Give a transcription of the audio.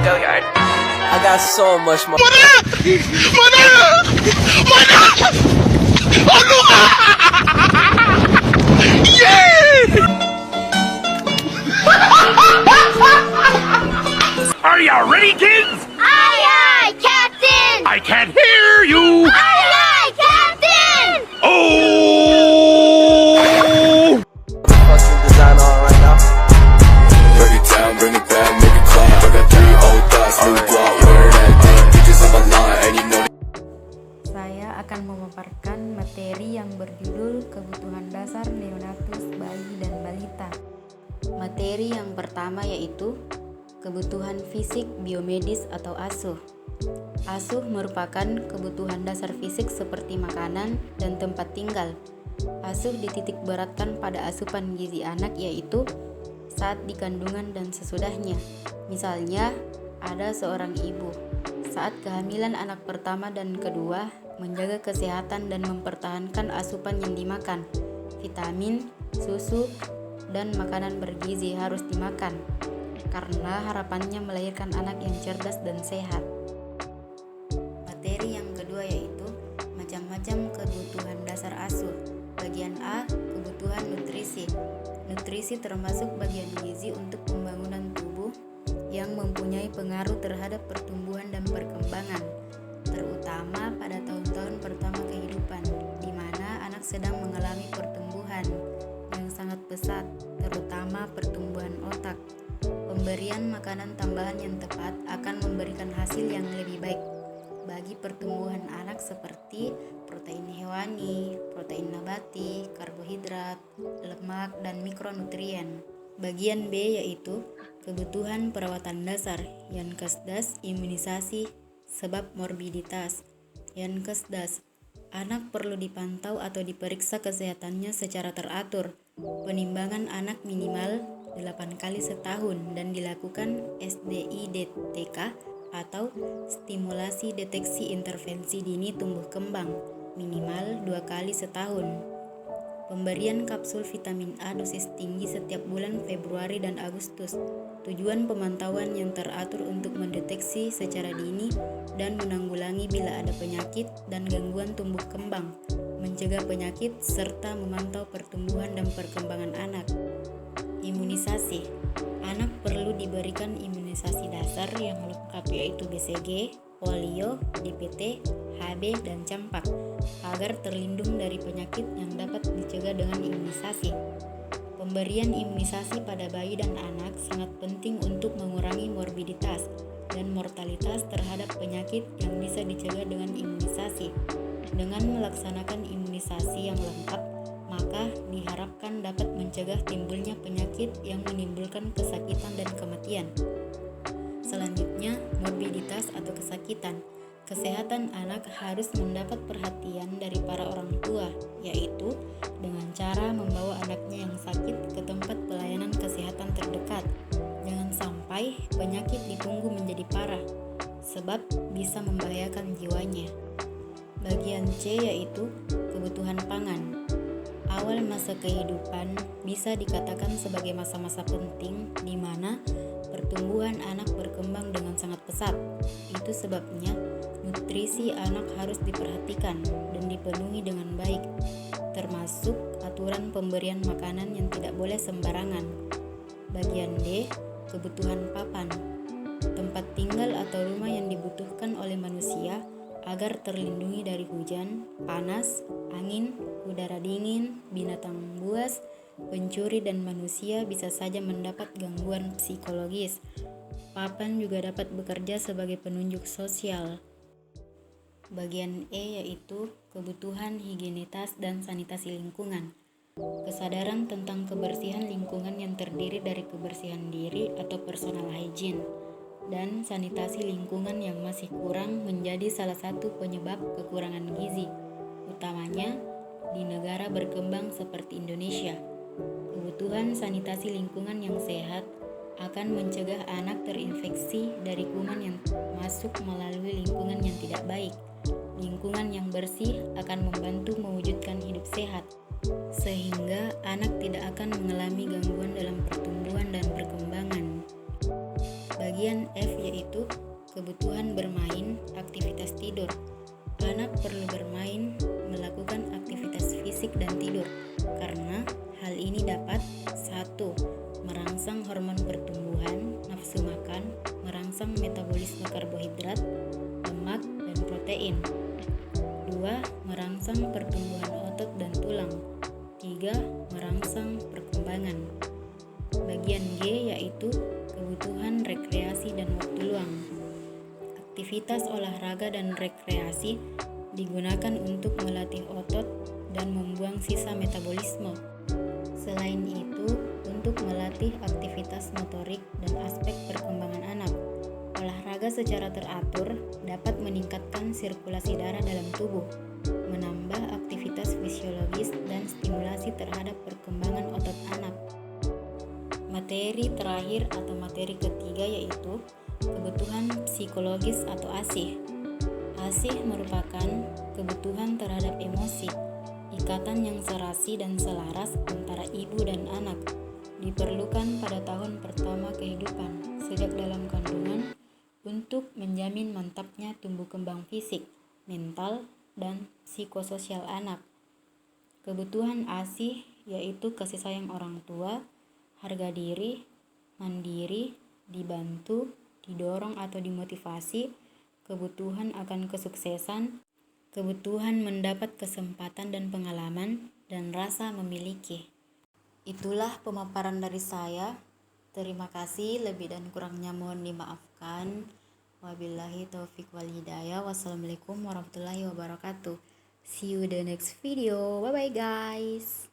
go yard. I got so much more. Are you ready, kids? Aye, aye, Captain! I can't hear you. Aye, aye, Captain! Oh! Fucking design on right now. Break it down, bring it back, make it clap. I got 3 old thoughts, new block, where that thing. Bitches on my line, and you know Saya akan memaparkan materi yang berjudul Kebutuhan Dasar Neonatus Bayi dan Balita. Materi yang pertama yaitu kebutuhan fisik biomedis atau ASUH. ASUH merupakan kebutuhan dasar fisik seperti makanan dan tempat tinggal. ASUH dititik beratkan pada asupan gizi anak yaitu saat di kandungan dan sesudahnya. Misalnya, ada seorang ibu saat kehamilan anak pertama dan kedua menjaga kesehatan dan mempertahankan asupan yang dimakan. Vitamin, susu, dan makanan bergizi harus dimakan karena harapannya melahirkan anak yang cerdas dan sehat. Materi yang kedua yaitu macam-macam kebutuhan dasar ASUH. Bagian A, kebutuhan nutrisi. Nutrisi termasuk bagian gizi untuk pembangunan tubuh yang mempunyai pengaruh terhadap pertumbuhan dan perkembangan, terutama pada tahun-tahun pertama kehidupan, di mana anak sedang mengalami pertumbuhan yang sangat pesat, terutama pertumbuhan otak. Pemberian makanan tambahan yang tepat akan memberikan hasil yang lebih baik bagi pertumbuhan anak seperti protein hewani, protein nabati, karbohidrat, lemak, dan mikronutrien. Bagian B yaitu kebutuhan perawatan dasar, Yankesdas, imunisasi, sebab morbiditas. Yankesdas, anak perlu dipantau atau diperiksa kesehatannya secara teratur. Penimbangan anak minimal 8 kali setahun dan dilakukan SDI-DTK atau stimulasi deteksi intervensi dini tumbuh kembang minimal 2 kali setahun. Pemberian kapsul vitamin A dosis tinggi setiap bulan Februari dan Agustus. Tujuan pemantauan yang teratur untuk mendeteksi secara dini dan menanggulangi bila ada penyakit dan gangguan tumbuh kembang, mencegah penyakit serta memantau pertumbuhan dan perkembangan anak. Imunisasi. Anak perlu diberikan imunisasi dasar yang lengkap yaitu BCG, polio, DPT, HB, dan campak agar terlindung dari penyakit yang dapat dicegah dengan imunisasi. Pemberian imunisasi pada bayi dan anak sangat penting untuk mengurangi morbiditas dan mortalitas terhadap penyakit yang bisa dicegah dengan imunisasi. Dengan melaksanakan imunisasi yang lengkap, maka diharapkan dapat mencegah timbulnya penyakit yang menimbulkan kesakitan dan kematian. Selanjutnya, morbiditas atau kesakitan. Kesehatan anak harus mendapat perhatian dari para orang tua, yaitu dengan cara membawa anaknya yang sakit ke tempat pelayanan kesehatan terdekat. Jangan sampai penyakit ditunggu menjadi parah, sebab bisa membahayakan jiwanya. Bagian C yaitu kebutuhan pangan. Awal masa kehidupan bisa dikatakan sebagai masa-masa penting di mana pertumbuhan anak berkembang dengan sangat pesat. Itu sebabnya nutrisi anak harus diperhatikan dan dipenuhi dengan baik, termasuk aturan pemberian makanan yang tidak boleh sembarangan. Bagian D, kebutuhan papan. Tempat tinggal atau rumah yang dibutuhkan oleh manusia agar terlindungi dari hujan, panas, angin, udara dingin, binatang buas, pencuri, dan manusia bisa saja mendapat gangguan psikologis. Papan juga dapat bekerja sebagai penunjuk sosial. Bagian E yaitu kebutuhan higienitas dan sanitasi lingkungan. Kesadaran tentang kebersihan lingkungan yang terdiri dari kebersihan diri atau personal hygiene dan sanitasi lingkungan yang masih kurang menjadi salah satu penyebab kekurangan gizi, utamanya di negara berkembang seperti Indonesia. Kebutuhan sanitasi lingkungan yang sehat akan mencegah anak terinfeksi dari kuman yang masuk melalui lingkungan yang tidak baik. Lingkungan yang bersih akan membantu mewujudkan hidup sehat, sehingga anak tidak akan mengalami gangguan dalam pertumbuhan dan perkembangan. Bagian F yaitu kebutuhan bermain, aktivitas tidur. Anak perlu bermain, melakukan aktivitas fisik dan tidur karena hal ini dapat 1. Merangsang hormon pertumbuhan, nafsu makan, merangsang metabolisme karbohidrat, lemak, dan protein. 2. Merangsang pertumbuhan otot dan tulang. 3. Merangsang perkembangan. Bagian G yaitu kebutuhan rekreasi dan waktu luang. Aktivitas olahraga dan rekreasi digunakan untuk melatih otot dan membuang sisa metabolisme. Selain itu, untuk melatih aktivitas motorik dan aspek perkembangan anak. Olahraga secara teratur dapat meningkatkan sirkulasi darah dalam tubuh, menambah aktivitas fisiologis dan stimulasi terhadap perkembangan otot anak. Materi terakhir atau materi ketiga yaitu kebutuhan psikologis atau ASIH. ASIH merupakan kebutuhan terhadap emosi, ikatan yang serasi dan selaras antara ibu dan anak, diperlukan pada tahun pertama kehidupan sejak dalam kandungan untuk menjamin mantapnya tumbuh kembang fisik, mental, dan psikososial anak. Kebutuhan ASIH yaitu kasih sayang orang tua, harga diri, mandiri, dibantu, didorong atau dimotivasi, kebutuhan akan kesuksesan, kebutuhan mendapat kesempatan dan pengalaman, dan rasa memiliki. Itulah pemaparan dari saya. Terima kasih, lebih dan kurangnya mohon dimaafkan. Wabillahi taufiq wal hidayah. Wassalamualaikum warahmatullahi wabarakatuh. See you the next video. Bye bye guys.